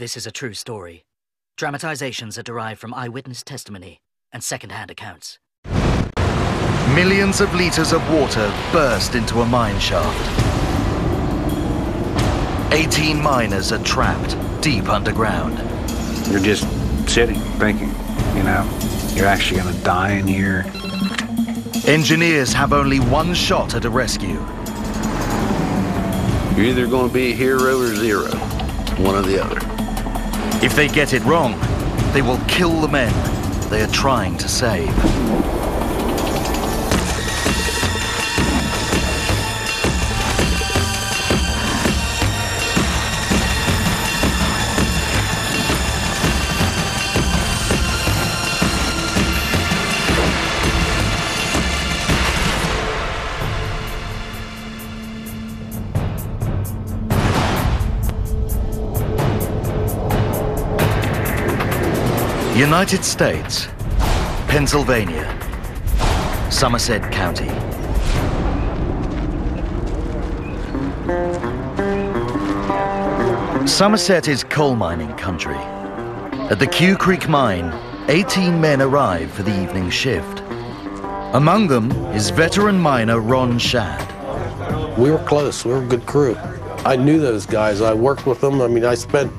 This is a true story. Dramatizations are derived from eyewitness testimony and second-hand accounts. Millions of liters of water burst into a mine shaft. 18 miners are trapped deep underground. You're just sitting, thinking, you know, you're actually gonna die in here. Engineers have only one shot at a rescue. You're either gonna be a hero or zero, one or the other. If they get it wrong, they will kill the men they are trying to save. United States, Pennsylvania, Somerset County. Somerset is coal mining country. At the Quecreek mine, 18 men arrive for the evening shift. Among them is veteran miner Ron Shad. We were close, we were a good crew. I knew those guys, I worked with them. I mean, I spent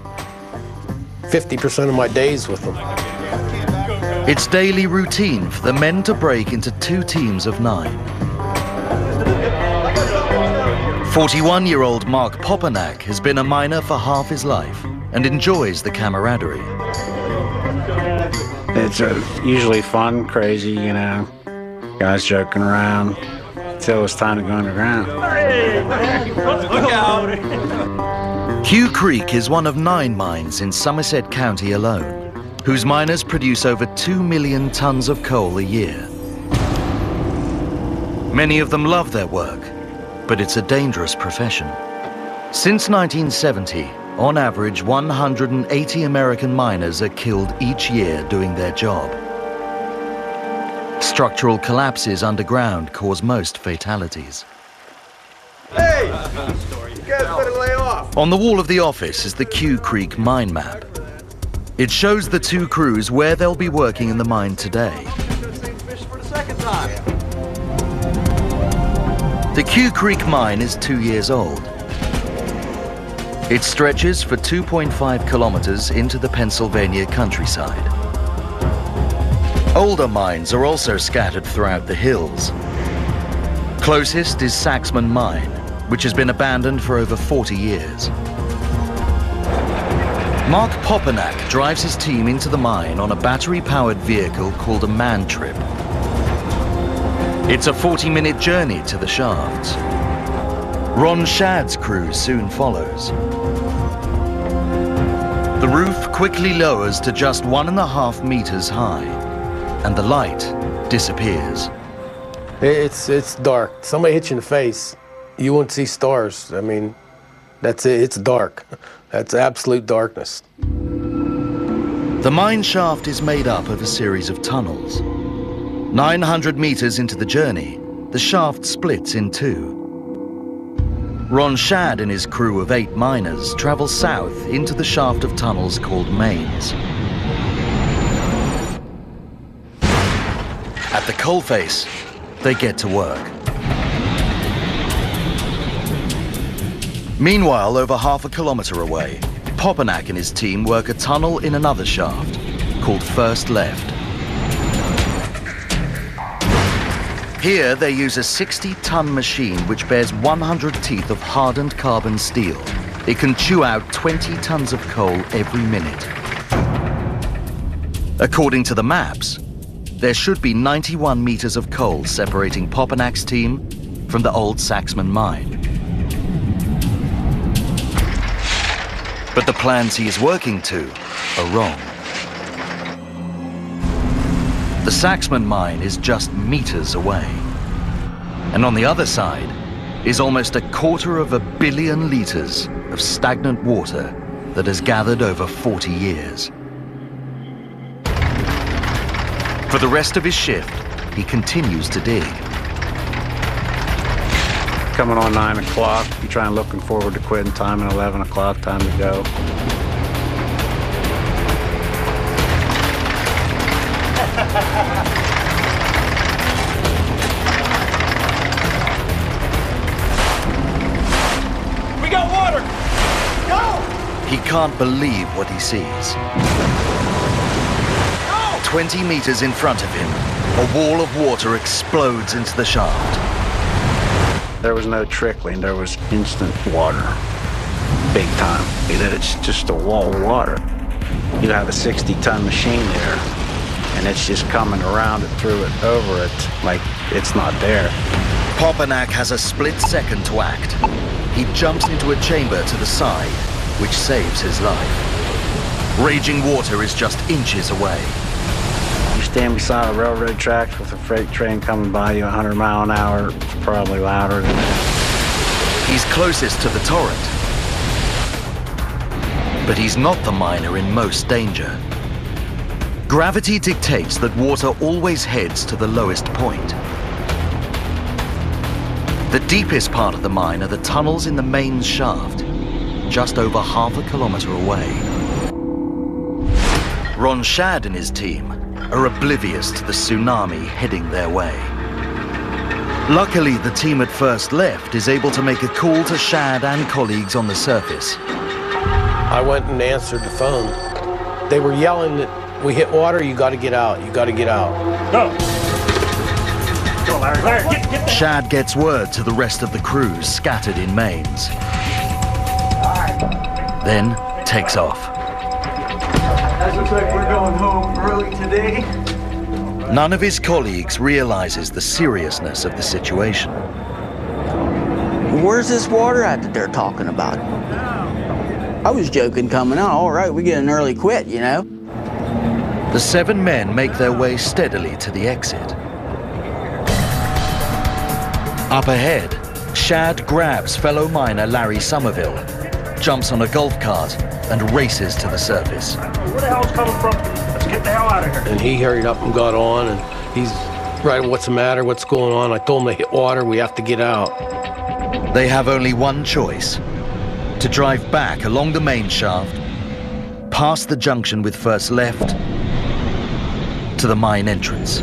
50% of my days with them. It's daily routine for the men to break into 2 teams of 9. 41-year-old Mark Popanak has been a miner for half his life and enjoys the camaraderie. It's usually fun, crazy, you know, guys joking around until it's time to go underground. Look out! Quecreek is one of 9 mines in Somerset County alone, whose miners produce over 2 million tons of coal a year. Many of them love their work, but it's a dangerous profession. Since 1970, on average, 180 American miners are killed each year doing their job. Structural collapses underground cause most fatalities. Hey! You guys better lay off! On the wall of the office is the Quecreek mine map. It shows the 2 crews where they'll be working in the mine today. The Quecreek mine is 2 years old. It stretches for 2.5 kilometers into the Pennsylvania countryside. Older mines are also scattered throughout the hills. Closest is Saxman Mine, which has been abandoned for over 40 years. Mark Popanak drives his team into the mine on a battery-powered vehicle called a man trip. It's a 40-minute journey to the shafts. Ron Shad's crew soon follows. The roof quickly lowers to just 1.5 meters high, and the light disappears. It's dark. Somebody hits you in the face, you won't see stars. I mean, that's it, it's dark. That's absolute darkness. The mine shaft is made up of a series of tunnels. 900 meters into the journey, the shaft splits in 2. Ron Shad and his crew of 8 miners travel south into the shaft of tunnels called mains. At the coalface, they get to work. Meanwhile, over half a kilometer away, Popanak and his team work a tunnel in another shaft, called First Left. Here, they use a 60-ton machine which bears 100 teeth of hardened carbon steel. It can chew out 20 tons of coal every minute. According to the maps, there should be 91 meters of coal separating Popanak's team from the old Saxman mine. But the plans he is working to are wrong. The Saxman mine is just meters away. And on the other side is almost 250 million liters of stagnant water that has gathered over 40 years. For the rest of his shift, he continues to dig. Coming on 9 o'clock, you're trying looking forward to quitting time, and 11 o'clock, time to go. We got water! Go! He can't believe what he sees. 20 meters in front of him, a wall of water explodes into the shaft. There was no trickling, there was instant water. Big time. It's just a wall of water. You have a 60-ton machine there, and it's just coming around it, through it, over it, like it's not there. Popanak has a split second to act. He jumps into a chamber to the side, which saves his life. Raging water is just inches away. You stand beside a railroad tracks with a freight train coming by you 100 miles an hour, it's probably louder than that. He's closest to the torrent. But he's not the miner in most danger. Gravity dictates that water always heads to the lowest point. The deepest part of the mine are the tunnels in the main shaft, just over half a kilometer away. Ron Shad and his team are oblivious to the tsunami heading their way. Luckily, the team at first left is able to make a call to Shad and colleagues on the surface. I went and answered the phone. They were yelling that we hit water, you gotta get out, you gotta get out. Go! Go, Larry, Larry, get there! Shad gets word to the rest of the crews scattered in Mains. Then takes off. Guys, looks like we're going home early today. None of his colleagues realizes the seriousness of the situation. Where's this water at that they're talking about? I was joking coming out. All right, we get an early quit, you know? The 7 men make their way steadily to the exit. Up ahead, Shad grabs fellow miner Larry Somerville, jumps on a golf cart, and races to the surface. Where the hell's coming from? Let's get the hell out of here. And he hurried up and got on, and he's right, what's the matter, what's going on? I told him to hit water, we have to get out. They have only one choice: to drive back along the main shaft, past the junction with first left, to the mine entrance.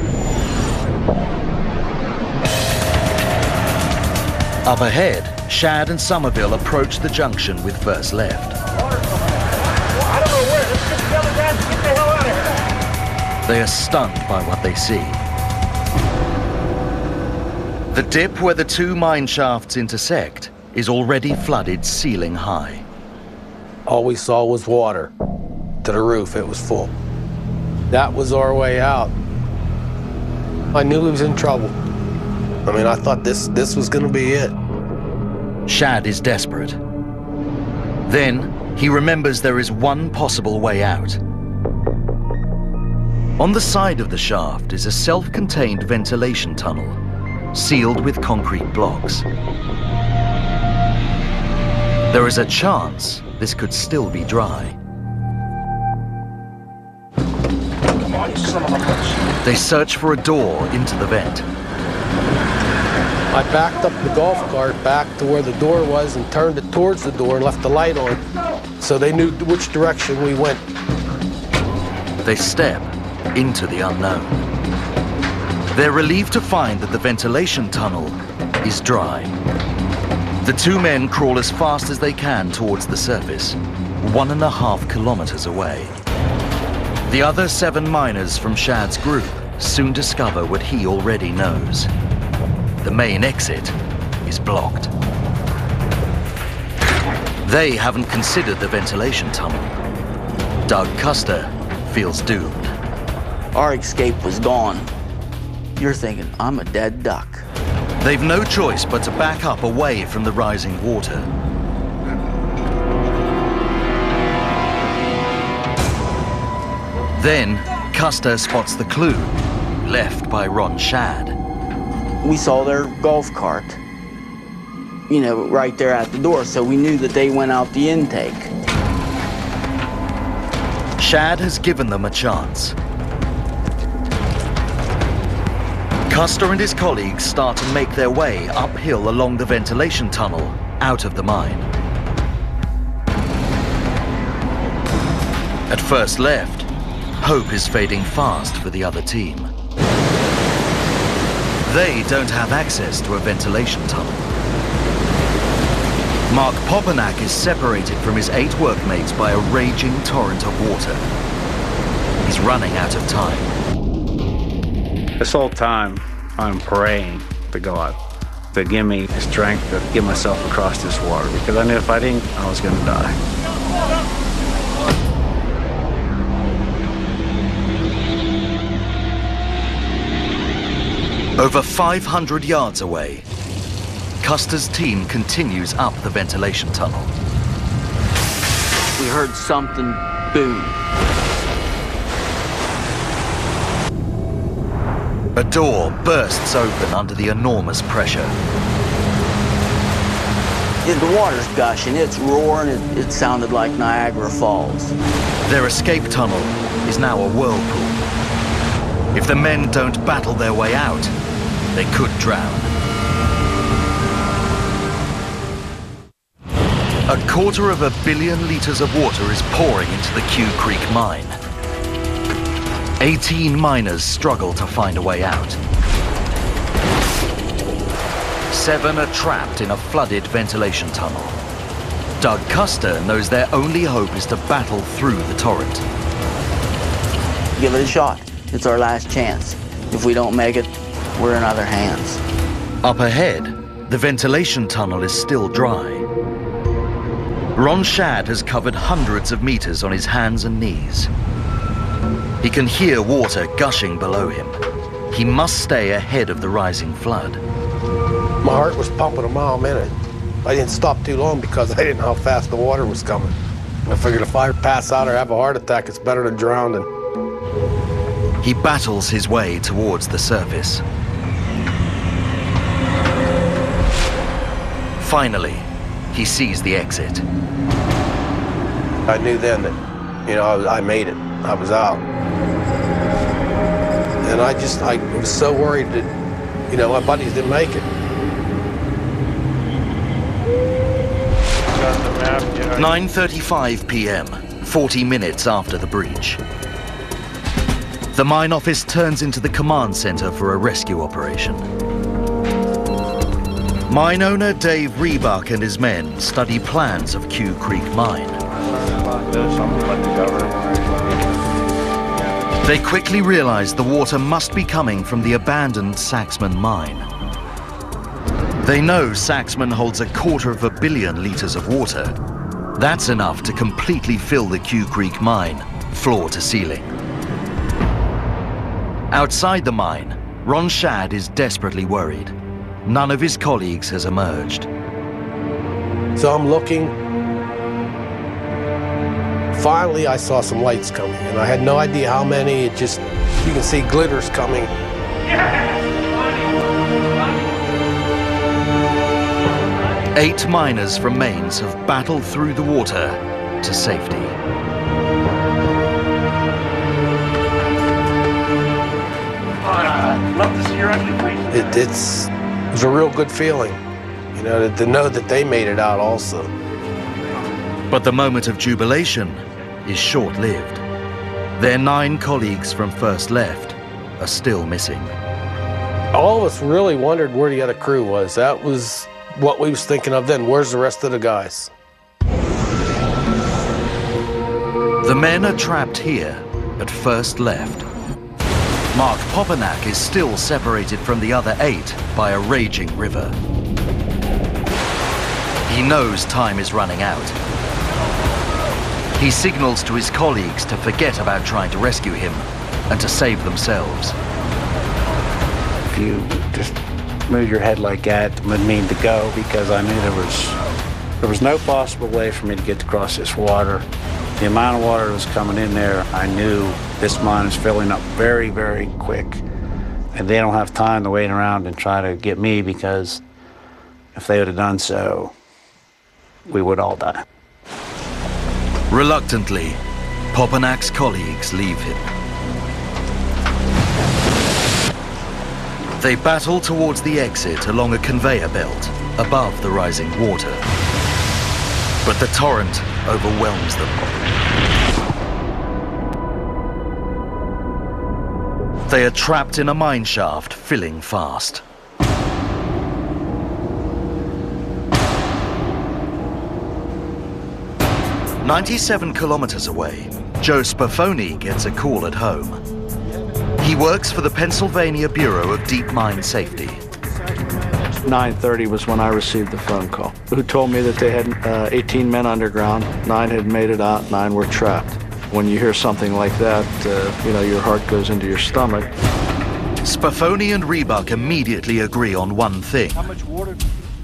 Up ahead, Shad and Somerville approach the junction with first left. I don't know where. Let's get together, guys, and get the hell out of here. They are stunned by what they see. The dip where the 2 mine shafts intersect is already flooded ceiling high. All we saw was water to the roof, it was full. That was our way out. I knew he was in trouble. I mean, I thought this was gonna be it. Shad is desperate. Then, he remembers there is one possible way out. On the side of the shaft is a self-contained ventilation tunnel, sealed with concrete blocks. There is a chance this could still be dry. Come on, you son of a bitch. They search for a door into the vent. I backed up the golf cart back to where the door was and turned it towards the door and left the light on, so they knew which direction we went. They step into the unknown. They're relieved to find that the ventilation tunnel is dry. The 2 men crawl as fast as they can towards the surface, 1.5 kilometers away. The other 7 miners from Shad's group soon discover what he already knows. The main exit is blocked. They haven't considered the ventilation tunnel. Doug Custer feels doomed. Our escape was gone. You're thinking, I'm a dead duck. They've no choice but to back up away from the rising water. Then, Custer spots the clue left by Ron Shad. We saw their golf cart, you know, right there at the door, so we knew that they went out the intake. Shad has given them a chance. Custer and his colleagues start to make their way uphill along the ventilation tunnel out of the mine. At first left, Hope is fading fast for the other team. They don't have access to a ventilation tunnel. Mark Popanak is separated from his 8 workmates by a raging torrent of water. He's running out of time. This whole time, I'm praying to God to give me the strength to get myself across this water, because I knew if I didn't, I was going to die. Over 500 yards away, Custer's team continues up the ventilation tunnel. We heard something boom. A door bursts open under the enormous pressure. The water's gushing, it's roaring, it sounded like Niagara Falls. Their escape tunnel is now a whirlpool. If the men don't battle their way out, they could drown. A 250 million liters of water is pouring into the Quecreek mine. 18 miners struggle to find a way out. 7 are trapped in a flooded ventilation tunnel. Doug Custer knows their only hope is to battle through the torrent. Give it a shot. It's our last chance. If we don't make it, we're in other hands. Up ahead, the ventilation tunnel is still dry. Ron Shadd has covered hundreds of meters on his hands and knees. He can hear water gushing below him. He must stay ahead of the rising flood. My heart was pumping a mile a minute. I didn't stop too long because I didn't know how fast the water was coming. I figured if I pass out or have a heart attack, it's better than drowning. He battles his way towards the surface. Finally, he sees the exit. I knew then that, I made it. I was out. And I was so worried that, my buddies didn't make it. 9:35 p.m., 40 minutes after the breach. The mine office turns into the command center for a rescue operation. Mine owner Dave Rebuck and his men study plans of Quecreek mine. They quickly realize the water must be coming from the abandoned Saxman mine. They know Saxman holds 250 million liters of water. That's enough to completely fill the Quecreek mine, floor to ceiling. Outside the mine, Ron Shadd is desperately worried. None of his colleagues has emerged. So I'm looking. Finally, I saw some lights coming, and I had no idea how many. You can see glitters coming. 8 miners from Mainz have battled through the water to safety. Love to see your ugly face. It was a real good feeling, to know that they made it out also. But the moment of jubilation is short-lived. Their 9 colleagues from first left are still missing. All of us really wondered where the other crew was. That was what we was thinking of then. Where's the rest of the guys? The men are trapped here at first left. Mark Popanak is still separated from the other 8 by a raging river. He knows time is running out. He signals to his colleagues to forget about trying to rescue him and to save themselves. If you just move your head like that, it would mean to go, because I knew there was no possible way for me to get across this water. The amount of water that was coming in there, I knew this mine is filling up very, very quick. And they don't have time to wait around and try to get me, because if they would have done so, we would all die. Reluctantly, Popanak's colleagues leave him. They battle towards the exit along a conveyor belt above the rising water. But the torrent overwhelms them. They are trapped in a mine shaft, filling fast. "97 kilometers away, Joe Spafoni gets a call at home. He works for the Pennsylvania Bureau of Deep Mine Safety. 9:30 was when I received the phone call, who told me that they had 18 men underground, 9 had made it out, 9 were trapped. When you hear something like that, your heart goes into your stomach. Spafoni and Rebuck immediately agree on one thing.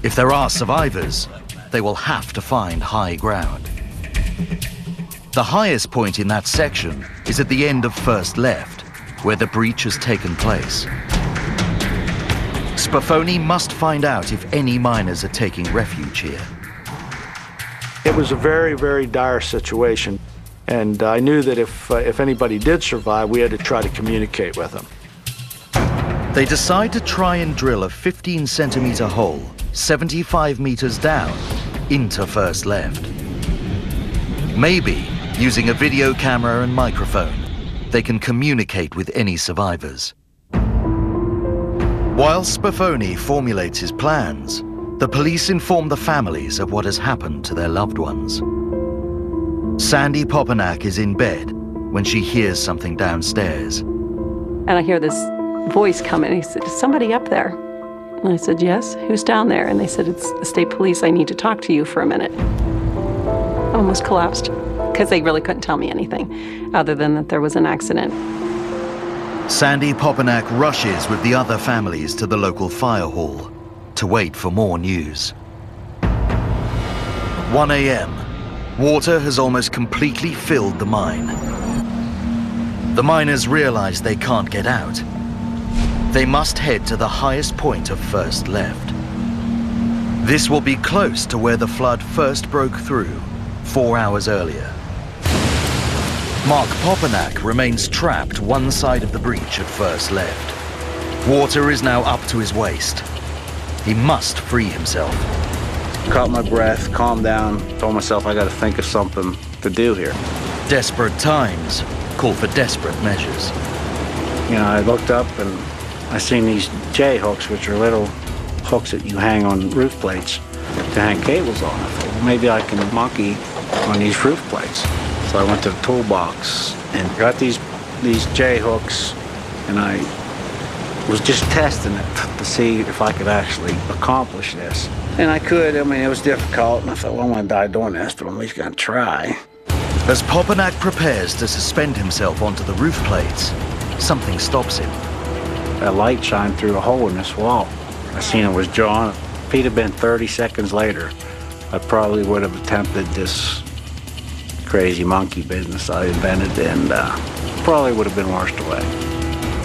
If there are survivors, they will have to find high ground. The highest point in that section is at the end of first left, where the breach has taken place. Spafoni must find out if any miners are taking refuge here. It was a very, very dire situation, and I knew that if anybody did survive, we had to try to communicate with them. They decide to try and drill a 15-centimeter hole 75 meters down into first left. Maybe, using a video camera and microphone, they can communicate with any survivors. While Spafoni formulates his plans, the police inform the families of what has happened to their loved ones. Sandy Popanak is in bed when she hears something downstairs. And I hear this voice coming. He said, "Is somebody up there?" And I said, "Yes, who's down there?" And they said, "It's the state police. I need to talk to you for a minute." I almost collapsed because they really couldn't tell me anything other than that there was an accident. Sandy Popanak rushes with the other families to the local fire hall to wait for more news. 1 a.m. Water has almost completely filled the mine. The miners realize they can't get out. They must head to the highest point of first left. This will be close to where the flood first broke through 4 hours earlier. Mark Popanak remains trapped one side of the breach at first left. Water is now up to his waist. He must free himself. Caught my breath, calmed down, told myself I got to think of something to do here. Desperate times call for desperate measures. I looked up and I seen these J hooks, which are little hooks that you hang on roof plates to hang cables on. I thought, well, maybe I can monkey on these roof plates. So I went to the toolbox and got these J hooks, and I was just testing it to see if I could actually accomplish this. And I could. I mean, it was difficult, and I thought, well, I'm gonna die doing this, but I'm at least gonna try. As Popanak prepares to suspend himself onto the roof plates, something stops him. That light shined through a hole in this wall. I seen it was drawn. If it had been 30 seconds later, I probably would have attempted this crazy monkey business I invented, and probably would have been washed away.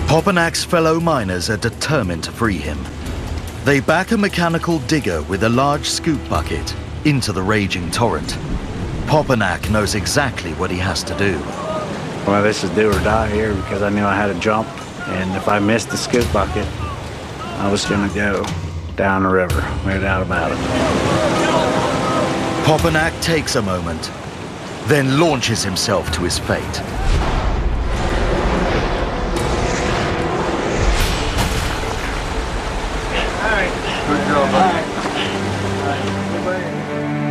Popanak's fellow miners are determined to free him. They back a mechanical digger with a large scoop bucket into the raging torrent. Popanak knows exactly what he has to do. Well, this is do or die here because I knew I had to jump, and if I missed the scoop bucket, I was gonna go down the river, no doubt about it. Popanak takes a moment, then launches himself to his fate.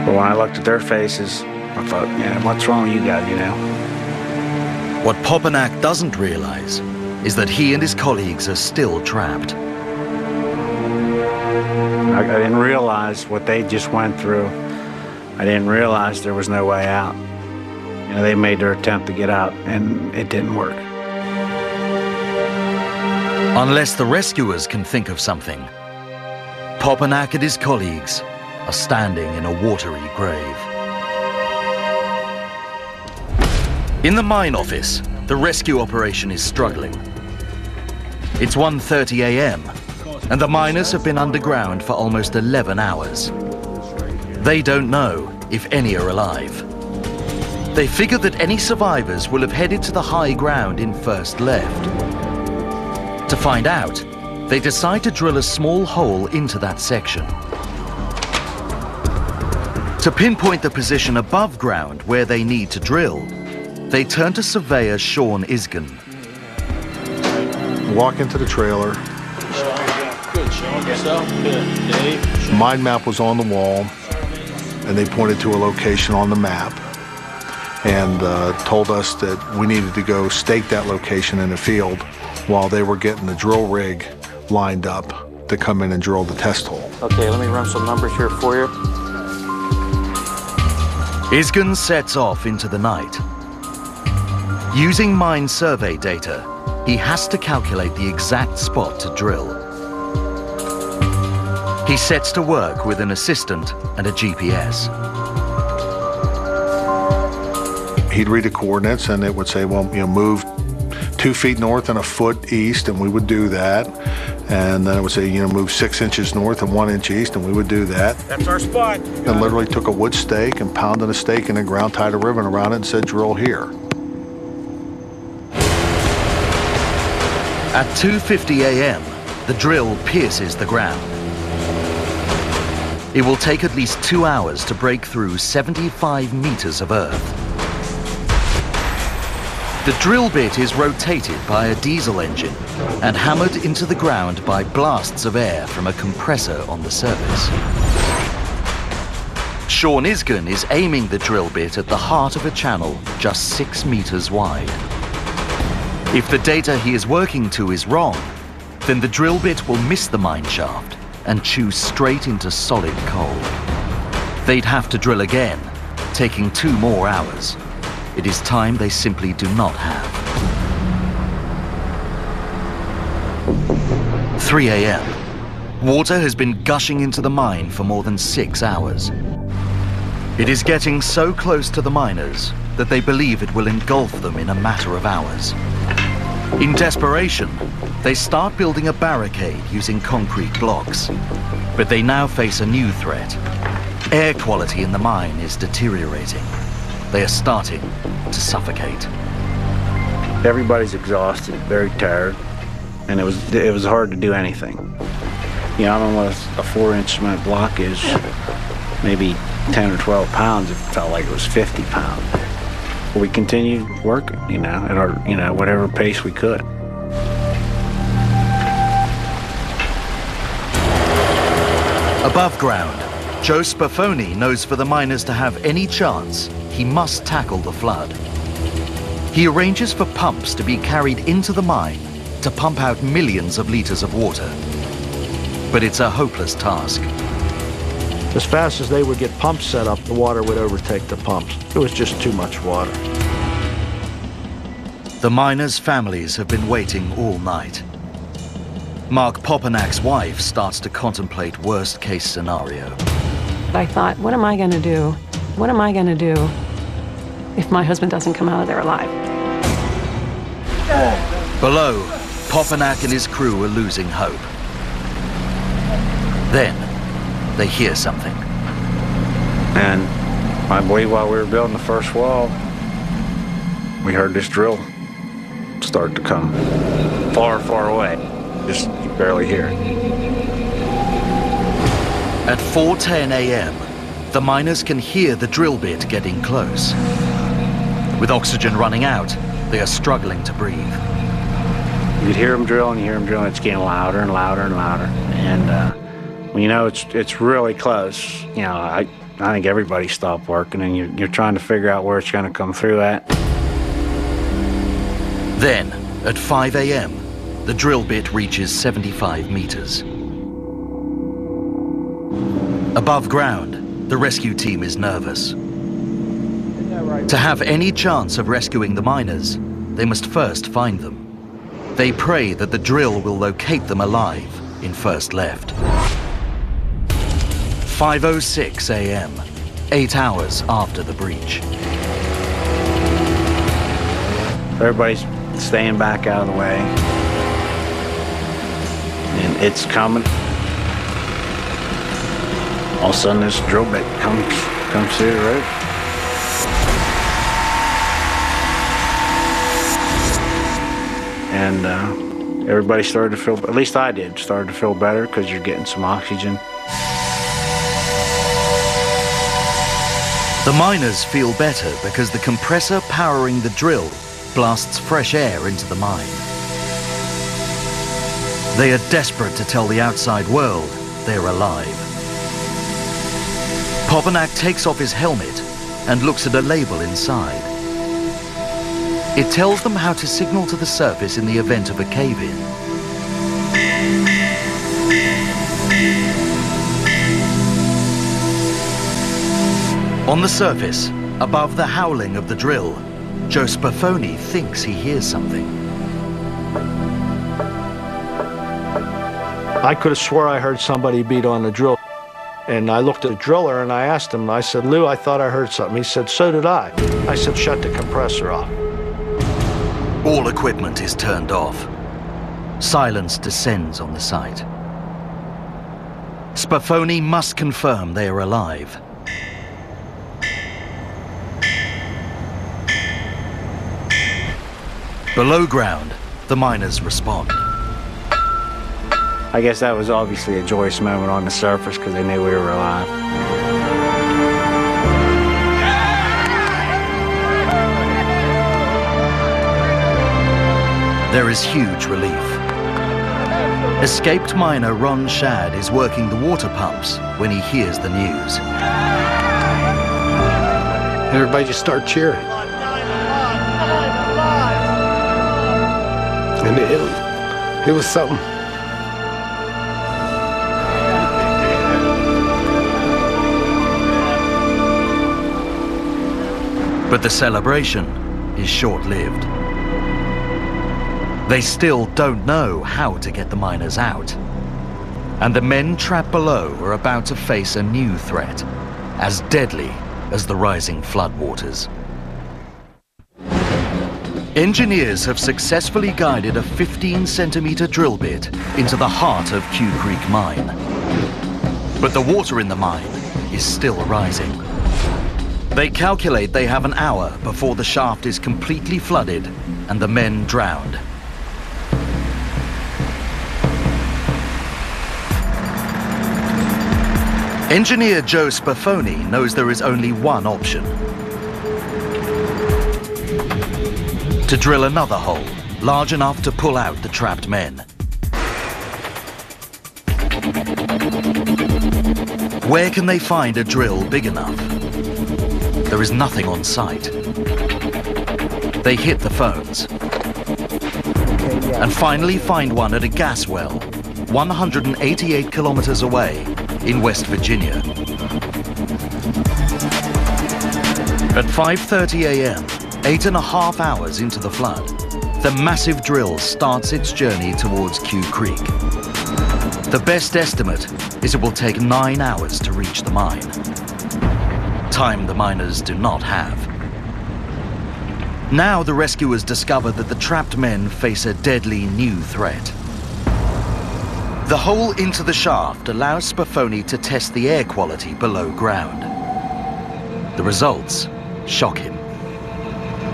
But when I looked at their faces, I thought, yeah, what's wrong with you guys, What Popanak doesn't realize is that he and his colleagues are still trapped. I didn't realize what they just went through. I didn't realize there was no way out. They made their attempt to get out, and it didn't work. Unless the rescuers can think of something, Popanak and his colleagues are standing in a watery grave. In the mine office, the rescue operation is struggling. It's 1:30 a.m., and the miners have been underground for almost 11 hours. They don't know if any are alive. They figure that any survivors will have headed to the high ground in first left. To find out, they decide to drill a small hole into that section. To pinpoint the position above ground where they need to drill, they turn to surveyor Sean Isgan. walk into the trailer. Good, showing yourself. Good, Dave. Mine map was on the wall, and they pointed to a location on the map and told us that we needed to go stake that location in the field while they were getting the drill rig lined up to come in and drill the test hole. Okay, let me run some numbers here for you. Isgun sets off into the night. Using mine survey data, he has to calculate the exact spot to drill. He sets to work with an assistant and a GPS. He'd read the coordinates and it would say, well, move 2 feet north and a foot east, and we would do that. And then it would say, move 6 inches north and 1 inch east, and we would do that. That's our spot. And literally took a wood stake and pounded a stake in the ground, tied a ribbon around it, and said, drill here. At 2:50 a.m., the drill pierces the ground. It will take at least 2 hours to break through 75 meters of earth. The drill bit is rotated by a diesel engine and hammered into the ground by blasts of air from a compressor on the surface. Sean Isgun is aiming the drill bit at the heart of a channel just 6 meters wide. If the data he is working to is wrong, then the drill bit will miss the mine shaft and chew straight into solid coal. They'd have to drill again, taking 2 more hours. It is time they simply do not have. 3 a.m. Water has been gushing into the mine for more than 6 hours. It is getting so close to the miners that they believe it will engulf them in a matter of hours. In desperation, they start building a barricade using concrete blocks. But they now face a new threat. Air quality in the mine is deteriorating. They are starting to suffocate. Everybody's exhausted, very tired, and it was hard to do anything. I don't know what a 4-inch cement block is, maybe 10 or 12 pounds. It felt like it was 50 pounds. We continued working, at our, whatever pace we could. Above ground, Joe Spafoni knows for the miners to have any chance, he must tackle the flood. He arranges for pumps to be carried into the mine to pump out millions of liters of water. But it's a hopeless task. As fast as they would get pumps set up, the water would overtake the pumps. It was just too much water. The miners' families have been waiting all night. Mark Poppenak's wife starts to contemplate worst-case scenario. I thought, what am I going to do? What am I going to do if my husband doesn't come out of there alive? Below, Poppenak and his crew are losing hope. Then, they hear something. And I believe while we were building the first wall, we heard this drill start to come far, far away. Just you barely hear it. At 4:10 a.m., the miners can hear the drill bit getting close. With oxygen running out, they are struggling to breathe. You'd hear them drill and you hear them drill, and it's getting louder and louder and louder. And when it's really close, I think everybody stopped working, and you're trying to figure out where it's going to come through at. Then, at 5 a.m., the drill bit reaches 75 meters. Above ground, the rescue team is nervous. To have any chance of rescuing the miners, they must first find them. They pray that the drill will locate them alive in first left. 5:06 a.m., 8 hours after the breach. Everybody's staying back out of the way. And it's coming. All of a sudden, this drill bit comes through the road. And everybody started to feel, at least I did, started to feel better because you're getting some oxygen. The miners feel better because the compressor powering the drill blasts fresh air into the mine. They are desperate to tell the outside world they're alive. Popanak takes off his helmet and looks at a label inside. It tells them how to signal to the surface in the event of a cave-in. On the surface, above the howling of the drill, Joe Spafoni thinks he hears something. I could have swore I heard somebody beat on the drill. And I looked at the driller and I asked him, I said, Lou, I thought I heard something. He said, so did I. I said, shut the compressor off. All equipment is turned off. Silence descends on the site. Spafoni must confirm they are alive. Below ground, the miners respond. I guess that was obviously a joyous moment on the surface because they knew we were alive. There is huge relief. Escaped miner Ron Shad is working the water pumps when he hears the news. Everybody just started cheering. And it was something. But the celebration is short-lived. They still don't know how to get the miners out. And the men trapped below are about to face a new threat, as deadly as the rising floodwaters. Engineers have successfully guided a 15-centimeter drill bit into the heart of Quecreek mine. But the water in the mine is still rising. They calculate they have an hour before the shaft is completely flooded and the men drowned. Engineer Joe Spafoni knows there is only one option. To drill another hole, large enough to pull out the trapped men. Where can they find a drill big enough? There is nothing on site. They hit the phones. And finally find one at a gas well, 188 kilometers away in West Virginia. At 5:30 a.m., 8.5 hours into the flood, the massive drill starts its journey towards Quecreek. The best estimate is it will take 9 hours to reach the mine. Time the miners do not have. Now the rescuers discover that the trapped men face a deadly new threat. The hole into the shaft allows Spafoni to test the air quality below ground. The results shock him.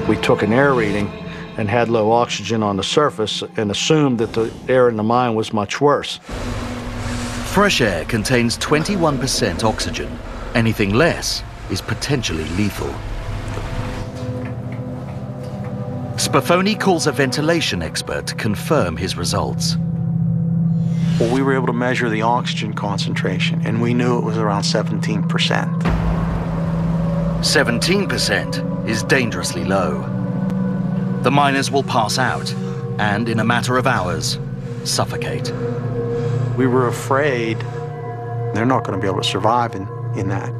We took an air reading and had low oxygen on the surface and assumed that the air in the mine was much worse. Fresh air contains 21% oxygen. Anything less is potentially lethal. Spafoni calls a ventilation expert to confirm his results. Well, we were able to measure the oxygen concentration, and we knew it was around 17%. 17% is dangerously low. The miners will pass out, and in a matter of hours, suffocate. We were afraid they're not going to be able to survive in that.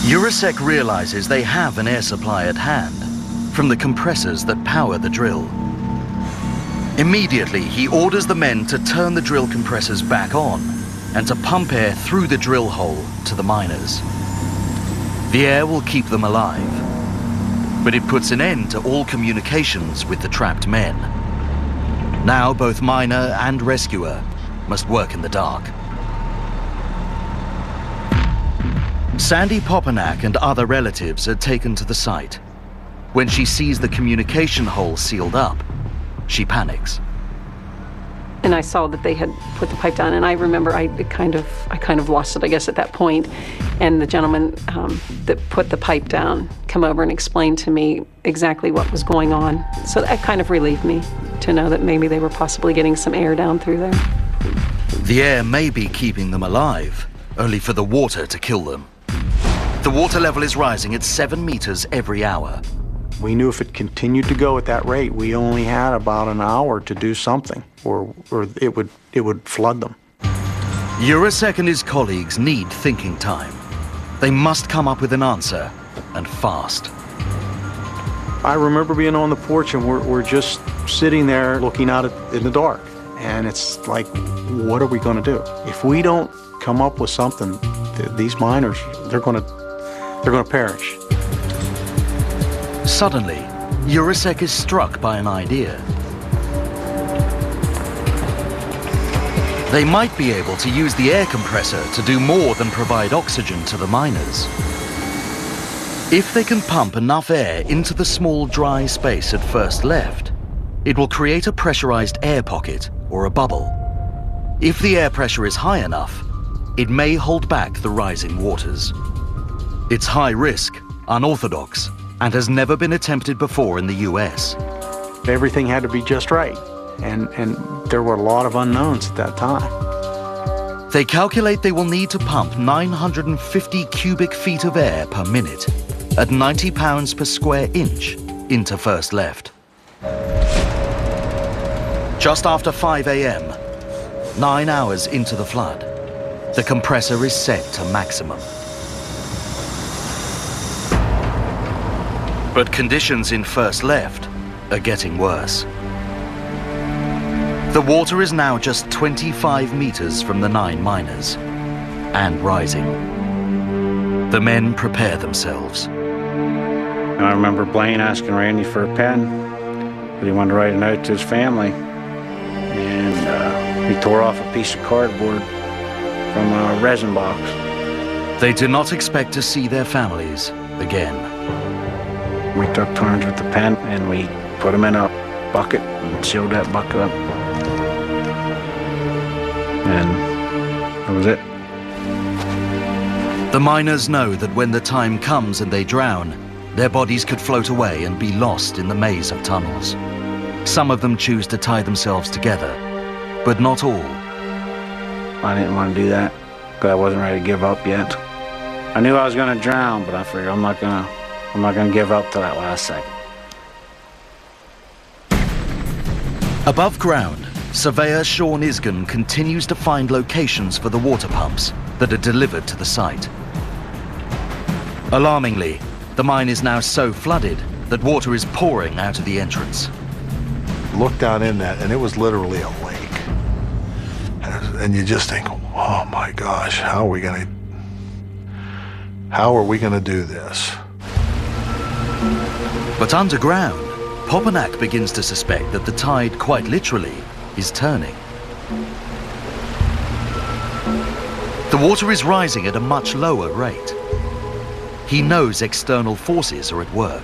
Eurosec realizes they have an air supply at hand from the compressors that power the drill. Immediately, he orders the men to turn the drill compressors back on and to pump air through the drill hole to the miners. The air will keep them alive, but it puts an end to all communications with the trapped men. Now both miner and rescuer must work in the dark. Sandy Popanak and other relatives are taken to the site. When she sees the communication hole sealed up, she panics. And I saw that they had put the pipe down, and I remember I kind of lost it, I guess, at that point. And the gentleman that put the pipe down come over and explained to me exactly what was going on. So that kind of relieved me to know that maybe they were possibly getting some air down through there. The air may be keeping them alive, only for the water to kill them. The water level is rising at 7 meters every hour. We knew if it continued to go at that rate, we only had about an hour to do something, or it would flood them. Jurasek and his colleagues need thinking time. They must come up with an answer, and fast. I remember being on the porch, and we're just sitting there looking out in the dark, and it's like, what are we going to do? If we don't come up with something, these miners, they're going to perish. Suddenly, Jurasek is struck by an idea. They might be able to use the air compressor to do more than provide oxygen to the miners. If they can pump enough air into the small dry space at first left, it will create a pressurized air pocket or a bubble. If the air pressure is high enough, it may hold back the rising waters. It's high risk, unorthodox, and has never been attempted before in the US. Everything had to be just right, and there were a lot of unknowns at that time. They calculate they will need to pump 950 cubic feet of air per minute at 90 pounds per square inch into first left. Just after 5 a.m., 9 hours into the flood, the compressor is set to maximum. But conditions in first left are getting worse. The water is now just 25 meters from the 9 miners, and rising. The men prepare themselves. I remember Blaine asking Randy for a pen, but he wanted to write a note to his family. And he tore off a piece of cardboard from a resin box. They do not expect to see their families again. We took turns with the pen, and we put them in a bucket and sealed that bucket up. And that was it. The miners know that when the time comes and they drown, their bodies could float away and be lost in the maze of tunnels. Some of them choose to tie themselves together, but not all. I didn't want to do that, because I wasn't ready to give up yet. I knew I was going to drown, but I figured I'm not going to give up till that last second. Above ground, surveyor Sean Isgan continues to find locations for the water pumps that are delivered to the site. Alarmingly, the mine is now so flooded that water is pouring out of the entrance. Look down in that, and it was literally a lake. And you just think, oh my gosh, how are we going to do this? But underground, Popanak begins to suspect that the tide, quite literally, is turning. The water is rising at a much lower rate. He knows external forces are at work.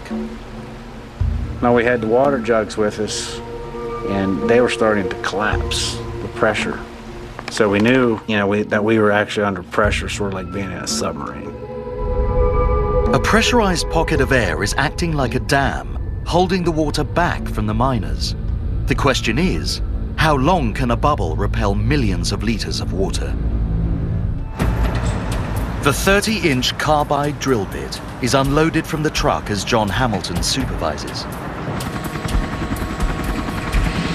Now, we had the water jugs with us, and they were starting to collapse, the pressure. So we knew, that we were actually under pressure, sort of like being in a submarine. A pressurized pocket of air is acting like a dam, holding the water back from the miners. The question is, how long can a bubble repel millions of liters of water? The 30-inch carbide drill bit is unloaded from the truck as John Hamilton supervises.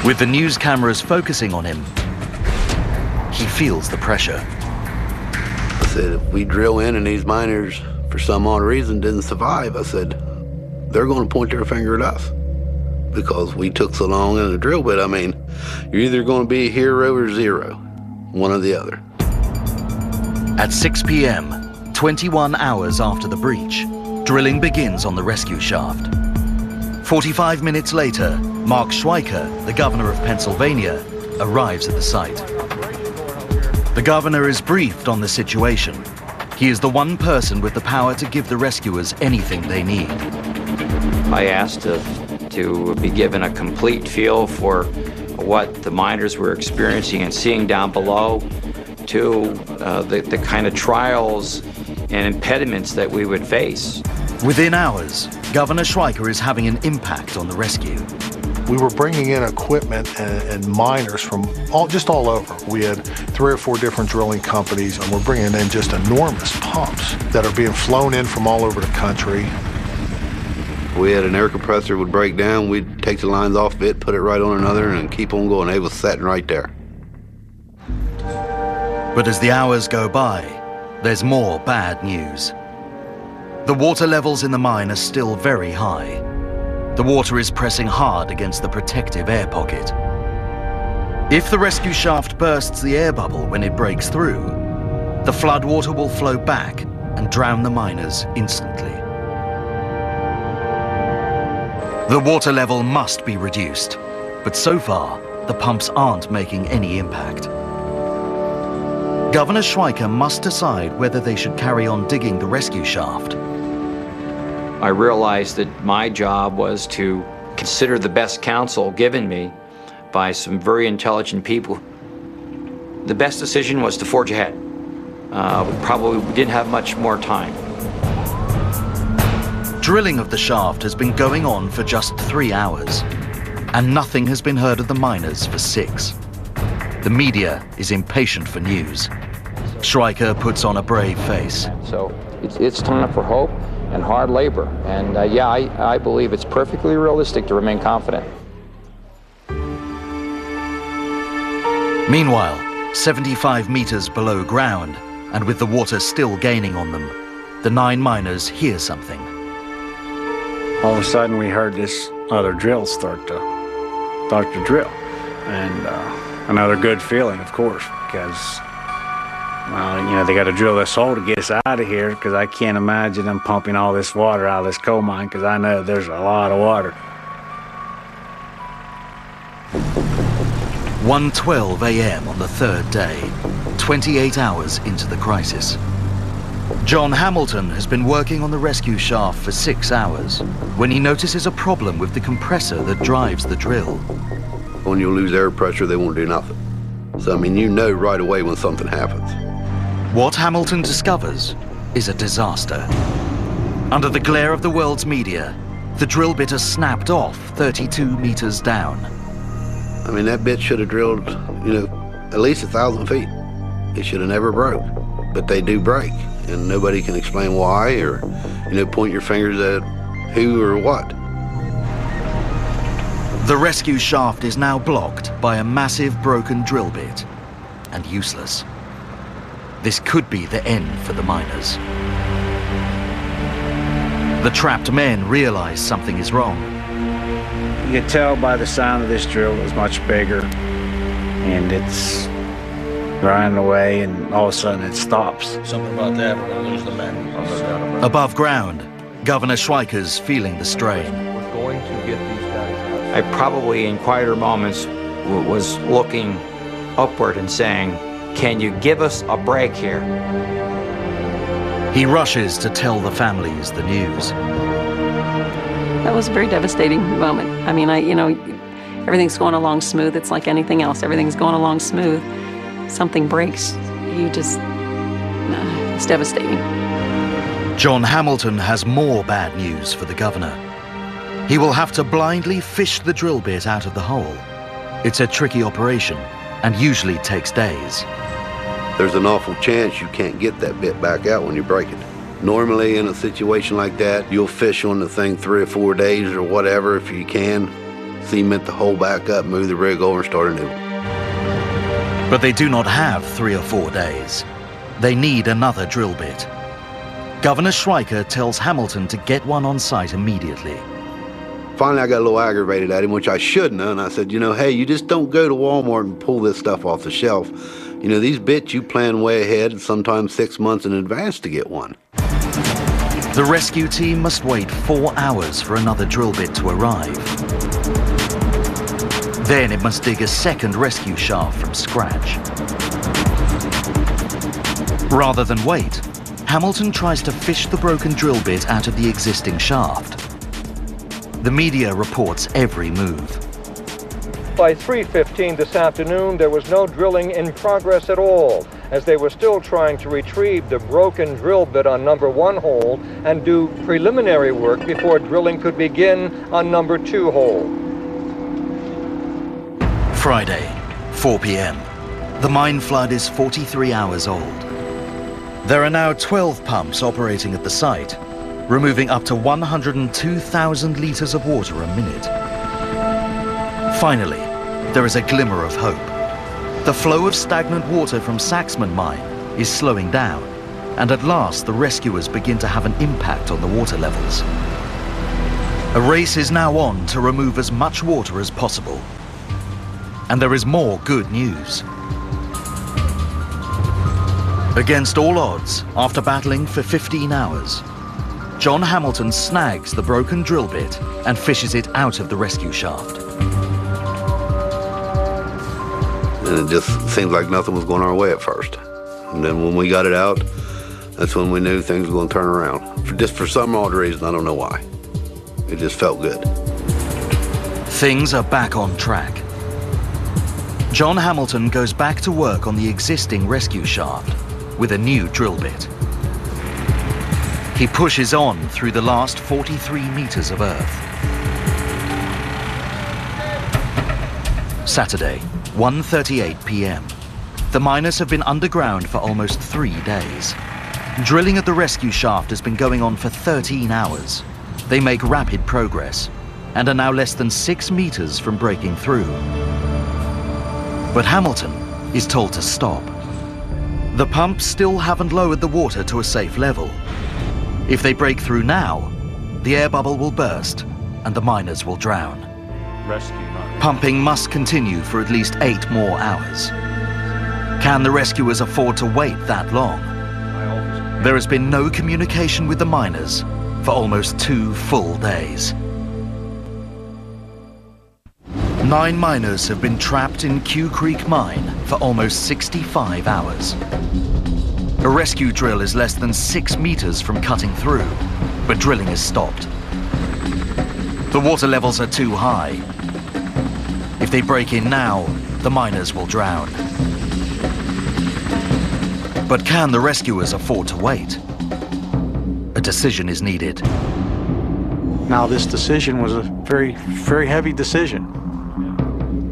With the news cameras focusing on him, he feels the pressure. I said, if we drill in and these miners, for some odd reason, didn't survive, I said, they're going to point their finger at us because we took so long in the drill bit. I mean, you're either going to be a hero or zero, one or the other. At 6 p.m., 21 hours after the breach, drilling begins on the rescue shaft. 45 minutes later, Mark Schweiker, the governor of Pennsylvania, arrives at the site. The governor is briefed on the situation. He is the one person with the power to give the rescuers anything they need. I asked to be given a complete feel for what the miners were experiencing and seeing down below to the kind of trials and impediments that we would face. Within hours, Governor Schweiker is having an impact on the rescue. We were bringing in equipment and miners from just all over. We had 3 or 4 different drilling companies, and we're bringing in just enormous pumps that are being flown in from all over the country. We had an air compressor would break down, we'd take the lines off of it, put it right on another, and keep on going. It was sitting right there. But as the hours go by, there's more bad news. The water levels in the mine are still very high. The water is pressing hard against the protective air pocket. If the rescue shaft bursts the air bubble when it breaks through, the floodwater will flow back and drown the miners instantly. The water level must be reduced, but so far, the pumps aren't making any impact. Governor Schweiker must decide whether they should carry on digging the rescue shaft. I realized that my job was to consider the best counsel given me by some very intelligent people. The best decision was to forge ahead. We didn't have much more time. Drilling of the shaft has been going on for just 3 hours, and nothing has been heard of the miners for 6. The media is impatient for news. Schweiker puts on a brave face. So it's time for hope and hard labor. And yeah, I believe it's perfectly realistic to remain confident. Meanwhile, 75 meters below ground, and with the water still gaining on them, the 9 miners hear something. All of a sudden we heard this other drill start to drill. And another good feeling, of course, because well, they got to drill this hole to get us out of here, because I can't imagine them pumping all this water out of this coal mine, because I know there's a lot of water. 1:12 a.m. on the 3rd day, 28 hours into the crisis. John Hamilton has been working on the rescue shaft for 6 hours when he notices a problem with the compressor that drives the drill. When you lose air pressure, they won't do nothing. So, I mean, you know right away when something happens. What Hamilton discovers is a disaster. Under the glare of the world's media, the drill bit has snapped off 32 meters down. I mean, that bit should have drilled, at least 1,000 feet. It should have never broke, but they do break, and nobody can explain why or, point your fingers at who or what. The rescue shaft is now blocked by a massive broken drill bit and useless. This could be the end for the miners. The trapped men realize something is wrong. You can tell by the sound of this drill it was much bigger, and it's grinding away, and all of a sudden it stops. Something about that, we're going to lose the men. Above ground, Governor Schweiker's feeling the strain. We're going to get these guys out. I probably, in quieter moments, was looking upward and saying, "Can you give us a break here?" He rushes to tell the families the news. That was a very devastating moment. I mean, everything's going along smooth. It's like anything else. Everything's going along smooth. Something breaks. It's devastating. John Hamilton has more bad news for the governor. He will have to blindly fish the drill bit out of the hole. It's a tricky operation and usually takes days. There's an awful chance you can't get that bit back out when you break it. Normally in a situation like that, you'll fish on the thing 3 or 4 days or whatever if you can, cement the hole back up, move the rig over and start anew. But they do not have 3 or 4 days. They need another drill bit. Governor Schweiker tells Hamilton to get one on site immediately. Finally, I got a little aggravated at him, which I shouldn't have, and I said, hey, you just don't go to Walmart and pull this stuff off the shelf. These bits you plan way ahead, sometimes 6 months in advance to get one. The rescue team must wait 4 hours for another drill bit to arrive. Then it must dig a second rescue shaft from scratch. Rather than wait, Hamilton tries to fish the broken drill bit out of the existing shaft. The media reports every move. By 3:15 this afternoon, there was no drilling in progress at all, as they were still trying to retrieve the broken drill bit on number 1 hole and do preliminary work before drilling could begin on number 2 hole. Friday, 4 p.m. The mine flood is 43 hours old. There are now 12 pumps operating at the site, removing up to 102,000 litres of water a minute. Finally, there is a glimmer of hope. The flow of stagnant water from Saxman mine is slowing down, and at last the rescuers begin to have an impact on the water levels. A race is now on to remove as much water as possible. And there is more good news. Against all odds, after battling for 15 hours, John Hamilton snags the broken drill bit and fishes it out of the rescue shaft. And it just seemed like nothing was going our way at first. And then when we got it out, that's when we knew things were going to turn around. Just for some odd reason, I don't know why. It just felt good. Things are back on track. John Hamilton goes back to work on the existing rescue shaft with a new drill bit. He pushes on through the last 43 meters of earth. Saturday, 1:38 p.m. The miners have been underground for almost 3 days. Drilling at the rescue shaft has been going on for 13 hours. They make rapid progress and are now less than 6 meters from breaking through. But Hamilton is told to stop. The pumps still haven't lowered the water to a safe level. If they break through now, the air bubble will burst and the miners will drown. Pumping must continue for at least 8 more hours. Can the rescuers afford to wait that long? There has been no communication with the miners for almost 2 full days. 9 miners have been trapped in Quecreek mine for almost 65 hours. A rescue drill is less than 6 meters from cutting through, but drilling is stopped. The water levels are too high. If they break in now, the miners will drown. But can the rescuers afford to wait? A decision is needed. Now, this decision was a very, very heavy decision.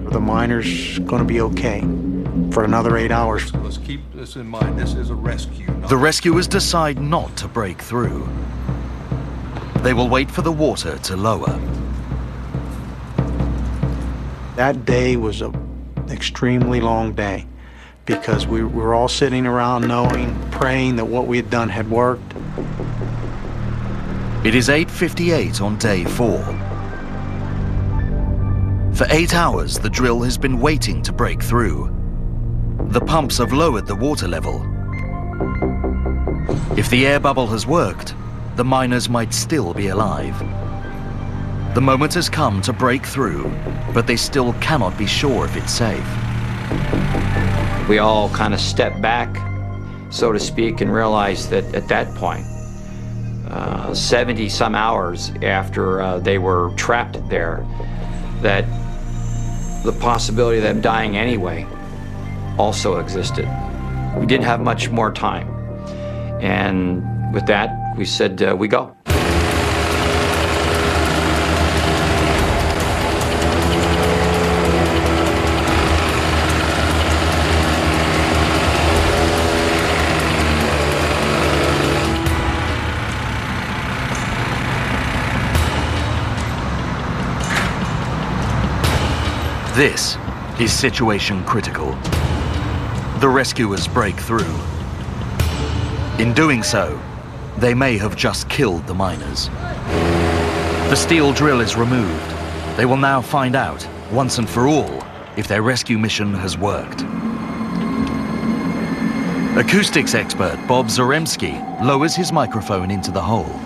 Are the miners going to be okay for another 8 hours? Let's keep this in mind. This is a rescue. The rescuers decide not to break through. They will wait for the water to lower. That day was an extremely long day because we were all sitting around knowing, praying that what we had done had worked. It is 8:58 on day 4. For 8 hours, the drill has been waiting to break through. The pumps have lowered the water level. If the air bubble has worked, the miners might still be alive. The moment has come to break through, but they still cannot be sure if it's safe. We all kind of stepped back, so to speak, and realized that at that point, 70 some hours after they were trapped there, that the possibility of them dying anyway also existed. We didn't have much more time. And with that, we said, we go. This is situation critical. The rescuers break through. In doing so, they may have just killed the miners. The steel drill is removed. They will now find out, once and for all, if their rescue mission has worked. Acoustics expert Bob Zaremski lowers his microphone into the hole.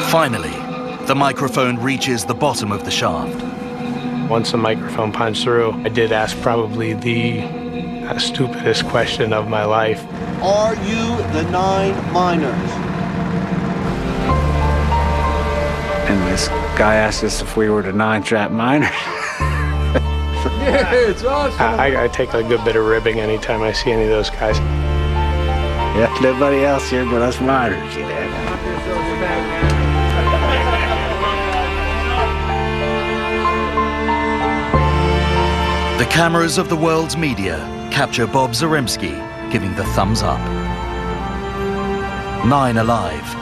Finally, the microphone reaches the bottom of the shaft. Once the microphone punched through, I did ask probably the The stupidest question of my life. Are you the 9 miners? And this guy asked us if we were the 9 trap miners. Yeah, it's awesome. I take a good bit of ribbing anytime I see any of those guys. Yeah, nobody else here but us miners, you know. The cameras of the world's media capture Bob Zaremski giving the thumbs up. 9 alive.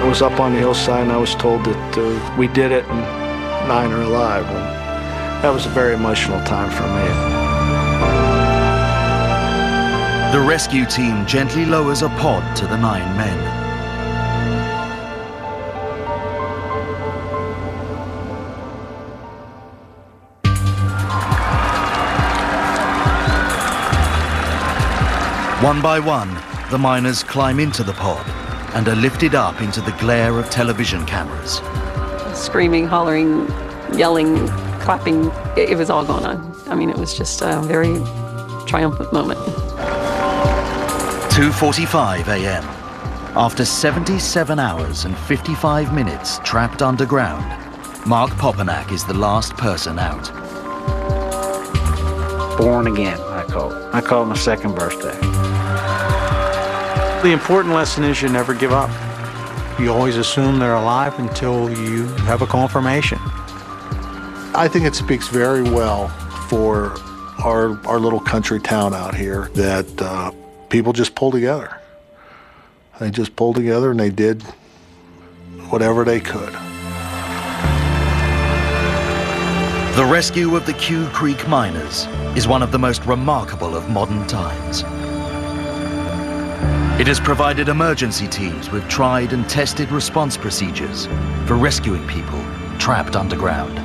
I was up on the hillside and I was told that we did it and 9 are alive. And that was a very emotional time for me. The rescue team gently lowers a pod to the 9 men. One by one, the miners climb into the pod and are lifted up into the glare of television cameras. Screaming, hollering, yelling, clapping, it was all going on. I mean, it was just a very triumphant moment. 2:45 a.m. After 77 hours and 55 minutes trapped underground, Mark Popanak is the last person out. Born again, I call it. I call it my second birthday. The important lesson is you never give up. You always assume they're alive until you have a confirmation. I think it speaks very well for our little country town out here that people just pull together. They just pulled together and they did whatever they could. The rescue of the Quecreek miners is one of the most remarkable of modern times. It has provided emergency teams with tried and tested response procedures for rescuing people trapped underground.